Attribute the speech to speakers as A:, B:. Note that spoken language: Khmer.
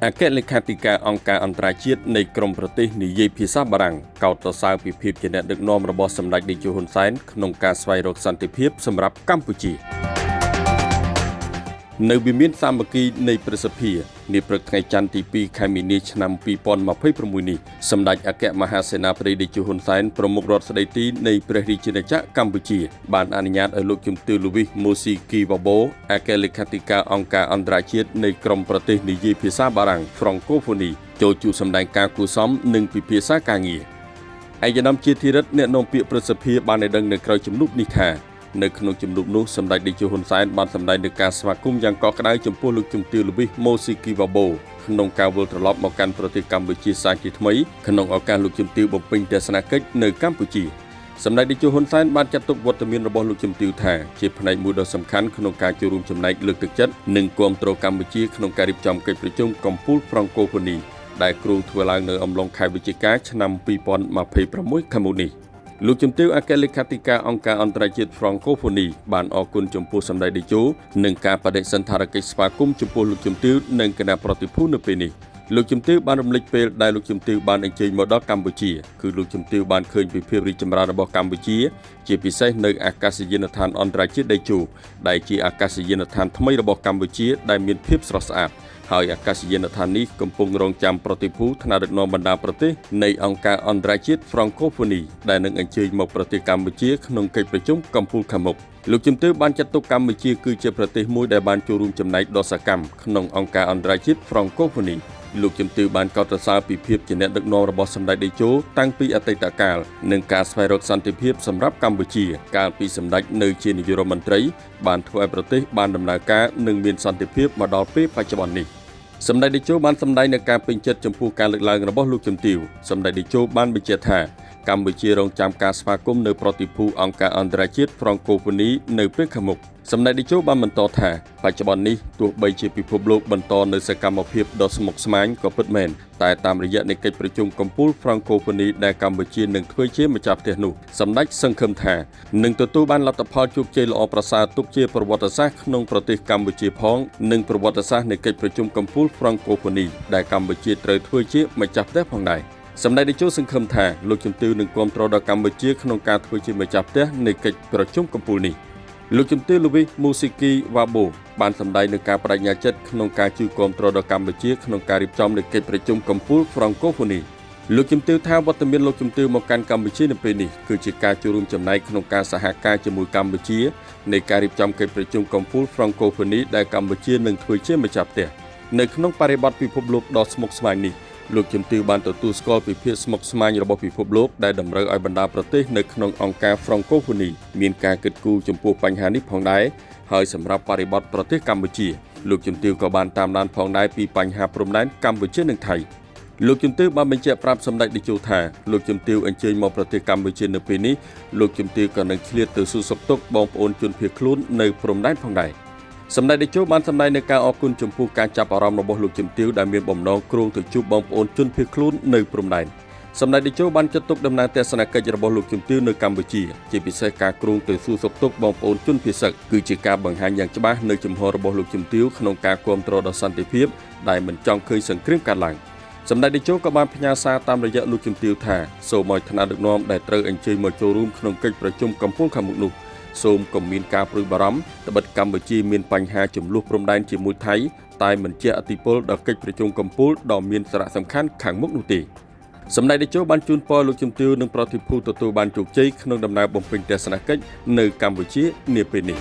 A: អគ្គលេខាធិការអង្គការអន្តរជាតិនៃក្រមប្រទេសនិយាយភាសាបារាំងកោតសរសើរពីភាពជាអ្នកដឹកនាំរបស់សម្ដេចតេជោហ៊ុនសែនក្នុងការស្វែងរកសន្តិភាពសម្រាប់កម្ពុជានៅវិមានសាមគ្គីនៃប្រសិទ្ធិនាព្រឹកថ្ងៃច័ន្ទទី2ខែមីនាឆ្នាំ2026នេះសម្ដេចអគ្គមហាសេនាបតីតេជោហ៊ុនសែនប្រមុខរដ្ឋស្ដីទីនៃព្រះរាជាណាចក្រកម្ពុជាបានអនុញ្ញាតឲ្យលោកជំទាវ លូវីស ម៉ូស៊ីគីវ៉ាបូអគ្គលេខាធិការអង្គការអន្តរជាតិនៃក្រមប្រទេសនិយាយភាសាបារាំង Francophonie ចូលជួបសម្ដែងការគួរសមនិងពិភាក្សាការងារឯកឧត្តមជាធិរិទ្ធអ្នកនាំពាក្យប្រសិទ្ធិបានឲ្យដឹងនៅក្រៅជំនួបនេះថានៅក្នុងជំនួបនោះសម្ដេចតេជោហ៊ុនសែនបានសម្ដែងនូវការស្វាគមន៍យ៉ាងកក់ក្ដៅចំពោះលោកជំទាវ លូវីស ម៉ូស៊ីគីវ៉ាបូក្នុងការវិលត្រឡប់មកកាន់ប្រទេសកម្ពុជាសាជាថ្មីក្នុងឱកាសលោកជំទាវបំពេញទស្សនកិច្ចនៅកម្ពុជាសម្ដេចតេជោហ៊ុនសែនបានចាត់ទុកវត្តមានរបស់លោកជំទាវថាជាផ្នែកមួយដ៏សំខាន់ក្នុងការចូលរួមចំណែកលើកទឹកចិត្តនិងគាំទ្រកម្ពុជាក្នុងការរៀបចំកិច្ចប្រជុំកំពូល Francophonie ដែលគ្រោងធ្វើឡើងនៅអំឡុងខែវិច្ឆិកាឆ្នាំ2026ខាងមុខនេះលោកជំទាវអគ្គលេខាធិការអង្គការអន្តរជាតិ Francophonie បានអរគុណចំពោះសម្ដេចតេជោនិងការបដិសណ្ឋារកិច្ចស្វាគមន៍ចំពោះលោកជំទាវនិងគណៈប្រតិភូនៅពេលនេះលោកជំទាវបានរំលេចពេលដែលលោកជំទាវបានអញ្ជើញមកដល់កម្ពុជាគឺលោកជំទាវបានឃើញពីភាពរីកចម្រើនរបស់កម្ពុជាជាពិសេសនៅអាកាសយានដ្ឋានអន្តរជាតិតេជោដែលជាអាកាសយានដ្ឋានថ្មីរបស់កម្ពុជាដែលមានភាពស្រស់ស្អាតហើយអាកាសយានដ្ឋាននេះកំពុងរងចាំប្រតិភូថ្នាក់ដឹកនាំបណ្ដាប្រទេសនៃអង្គការអន្តរជាតិ Francophonie ដែលនឹងអញ្ជើញមកប្រទេសកម្ពុជាក្នុងកិច្ចប្រជុំកំពូលខាងមុខលោកជំទាវបានចាត់ទុកកម្ពុជាគឺជាប្រទេសមួយដែលបានចូលរួមចំណែកដ៏សកម្មក្នុងអង្គការអន្តរជាតិ Francophonie លោកជំទាវបានកោតសរសើរពីភាពជាអ្នកដឹកនាំរបស់សម្ដេចតេជោតាំងពីអតីតកាលនិងការស្វែងរកសន្តិភាពសម្រាប់កម្ពុជាកាលពីសម្ដេចនៅជានាយករដ្ឋមន្ត្រីបានធ្វើឲ្យប្រទេសបានដំណើរការនិងមានសន្តិភាពមកដល់ពេលបច្ចុប្បន្ននេះសម្ដេចតេជោបានសម្ដែងនូវការពេញចិត្តចំពោះការលើកឡើងរបស់លោកជំទាវសម្ដេចតេជោបានបញ្ជាក់ថាកម្ពុជារងចាំការស្វាគមន៍នៅប្រតិភូអង្គការអន្តរជាតិ Francophonie នៅពេលខាងមុខសម្ដេចតេជោបានបន្តថាបច្ចុប្បន្ននេះទោះបីជាពិភពលោកបន្តនៅសកម្មភាពដ៏ស្មុគស្មាញក៏ពិតមែនតែតាមរយៈនៃកិច្ចប្រជុំកំពូល Francophonie ដែលកម្ពុជានឹងធ្វើជាម្ចាស់ផ្ទះនោះសម្ដេចសង្ឃឹមថានឹងទទួលបានលទ្ធផលជោគជ័យល្អប្រសើរទុកជាប្រវត្តិសាស្ត្រក្នុងប្រទេសកម្ពុជាផងនិងប្រវត្តិសាស្ត្រនៃកិច្ចប្រជុំកំពូល Francophonie ដែលកម្ពុជាត្រូវធ្វើជាម្ចាស់ផ្ទះផងដែរសម្ដេចតេជោសង្ឃឹមថាលោកជំទាវនឹងគាំទ្រដល់កម្ពុជាក្នុងការធ្វើជាម្ចាស់ផ្ទះនៃកិច្ចប្រជុំកំពូលនេះលោកជំទាវ លូវីស ម៉ូស៊ីគីវ៉ាបូបានសម្ដែងនូវការបដិញ្ញាចិត្តក្នុងការជួយគាំទ្រដល់កម្ពុជាក្នុងការរៀបចំនៃកិច្ចប្រជុំកំពូល Francophonie លោកជំទាវថាវត្តមានលោកជំទាវមកកាន់កម្ពុជានៅពេលនេះគឺជាការចូលរួមចំណែកក្នុងការសហការជាមួយកម្ពុជានៃការរៀបចំកិច្ចប្រជុំកំពូល Francophonie ដែលកម្ពុជានឹងធ្វើជាម្ចាស់ផ្ទះនៅក្នុងបរិបទពិភពលោកដ៏ស្មុគស្មាញនេះលោកជំទាវបានទទួលស្គាល់ពីភាពស្មុគស្មាញរបស់ពិភពលោកដែលតម្រូវឲ្យបណ្ដាប្រទេសនៅក្នុងអង្គការ Francophonie មានការគិតគូរចំពោះបញ្ហានេះផងដែរហើយសម្រាប់បរិបទប្រទេសកម្ពុជាលោកជំទាវក៏បានតាមដានផងដែរពីបញ្ហាព្រំដែនកម្ពុជានិងថៃលោកជំទាវបានបញ្ជាក់ប្រាប់សម្ដេចតេជោថាលោកជំទាវអញ្ជើញមកប្រទេសកម្ពុជានៅពេលនេះលោកជំទាវក៏នឹងឆ្លៀតទៅសួរសុខទុក្ខបងប្អូនជនភៀសខ្លួននៅព្រំដែនផងដែរសម្ដេចតេជោបានសម្ដែងនូវការអរគុណចំពោះការចាប់អារម្មណ៍របស់លោកជំទាវដែលមានបំណងគ្រោងទៅជួបបងប្អូនជនភៀសខ្លួននៅព្រំដែនសម្ដេចតេជោបានចាត់ទុកដំណើរទស្សនកិច្ចរបស់លោកជំទាវនៅកម្ពុជាជាពិសេសការគ្រោងទៅសួរសុខទុក្ខបងប្អូនជនភៀសសឹកគឺជាការបង្ហាញយ៉ាងច្បាស់នៅជំហររបស់លោកជំទាវក្នុងការគាំទ្រដល់សន្តិភាពដែលមិនចង់ឃើញសង្គ្រាមកើតឡើងសម្ដេចតេជោក៏បានផ្ញើសារតាមរយៈលោកជំទាវថាសូមឲ្យថ្នាក់ដឹកនាំដែលត្រូវអញ្ជើញមកចូលរួមក្នុងកិច្ចប្រជុំកំពូលខាងមុខនោះសូមកុំមានការព្រួយបារម្ភត្បិតកម្ពុជាមានបញ្ហាចំនួនព្រំដែនជាមួយថៃតែមិនជះឥទ្ធិពលដល់កិច្ចប្រជុំកំពូលដ៏មានសារៈសំខាន់ខាងមុខនោះទេសម្ដេចតេជោបានជូនពរលោកជំទាវនិងប្រតិភូទទួលបានជោគជ័យក្នុងដំណើរបំពេញទស្សនកិច្ចនៅកម្ពុជានាពេលនេះ